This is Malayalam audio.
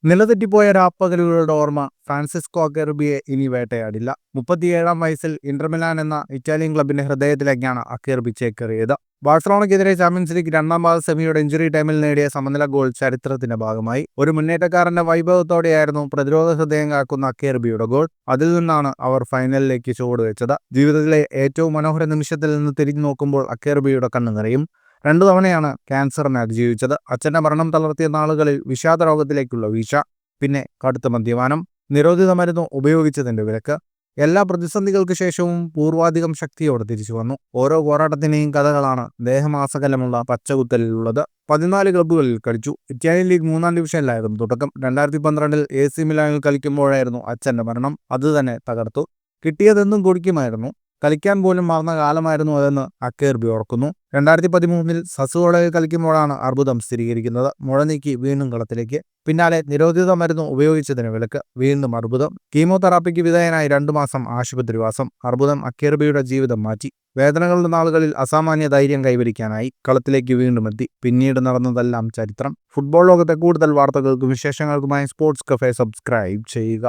നിലതെറ്റിപ്പോയ രാപ്പകലുകളുടെ ഓർമ്മ ഫ്രാൻസിസ്കോ അക്കേർബിയെ ഇനി വേട്ടയാടില്ല. 37-ാം വയസ്സിൽ ഇന്റർ മിലാൻ എന്ന ഇറ്റാലിയൻ ക്ലബിന്റെ ഹൃദയത്തിലേക്കാണ് അക്കേർബി ചേക്കേറിയത്. ബാഴ്സലോണയ്ക്കെതിരെ ചാമ്പ്യൻസ് ലീഗ് രണ്ടാം പാദ സെമിയുടെ ഇഞ്ചുറി ടൈമിൽ നേടിയ സമനില ഗോൾ ചരിത്രത്തിന്റെ ഭാഗമായി. ഒരു മുന്നേറ്റക്കാരന്റെ വൈഭവത്തോടെയായിരുന്നു പ്രതിരോധ ഹൃദയം കാക്കുന്ന അക്കേർബിയുടെ ഗോൾ. അതിൽ നിന്നാണ് അവർ ഫൈനലിലേക്ക് ചുവടുവെച്ചത്. ജീവിതത്തിലെ ഏറ്റവും മനോഹര നിമിഷത്തിൽ നിന്ന് തിരിഞ്ഞു നോക്കുമ്പോൾ അക്കേർബിയുടെ കണ്ണു നിറയും. 2 തവണയാണ് ക്യാൻസറിനെ അതിജീവിച്ചത്. അച്ഛന്റെ മരണം തളർത്തിയ നാളുകളിൽ വിഷാദ രോഗത്തിലേക്കുള്ള വീഴ്ച, പിന്നെ കടുത്ത മദ്യപാനം, നിരോധിത മരുന്ന് ഉപയോഗിച്ചതിന്റെ വിലക്ക്. എല്ലാ പ്രതിസന്ധികൾക്ക് ശേഷവും പൂർവാധികം ശക്തിയോടെ തിരിച്ചു വന്നു. ഓരോ പോരാട്ടത്തിനെയും കഥകളാണ് ദേഹമാസകലമുള്ള പച്ചകുത്തലിലുള്ളത്. 14 ക്ലബ്ബുകളിൽ കളിച്ചു. ഇറ്റാലിയൻ ലീഗ് 3-ാം ഡിവിഷനിലായിരുന്നു തുടക്കം. 2012-ൽ AC മിലാനിൽ കളിക്കുമ്പോഴായിരുന്നു അച്ഛന്റെ മരണം. അതുതന്നെ തകർത്തു. കിട്ടിയതെന്തും കുടിക്കുമായിരുന്നു. കളിക്കാൻ പോലും മറന്ന കാലമായിരുന്നു അതെന്ന് അക്കേർബി ഓർക്കുന്നു. 2013-ൽ സസുവോളയിൽ കളിക്കുമ്പോഴാണ് അർബുദം സ്ഥിരീകരിക്കുന്നത്. മുഴ നീക്കി വീണ്ടും കളത്തിലേക്ക്. പിന്നാലെ നിരോധിത മരുന്ന് ഉപയോഗിച്ചതിന് വിലക്ക്, വീണ്ടും അർബുദം. കീമോതെറാപ്പിക്ക് വിധേയനായി 2 മാസം ആശുപത്രിവാസം. അർബുദം അക്കേർബിയുടെ ജീവിതം മാറ്റി. വേദനകളുടെ നാളുകളിൽ അസാമാന്യ ധൈര്യം കൈവരിക്കാനായി കളത്തിലേക്ക് വീണ്ടും എത്തി. പിന്നീട് നടന്നതെല്ലാം ചരിത്രം. ഫുട്ബോൾ ലോകത്തെ കൂടുതൽ വാർത്തകൾക്കും വിശേഷങ്ങൾക്കുമായി സ്പോർട്സ് കഫേ സബ്സ്ക്രൈബ് ചെയ്യുക.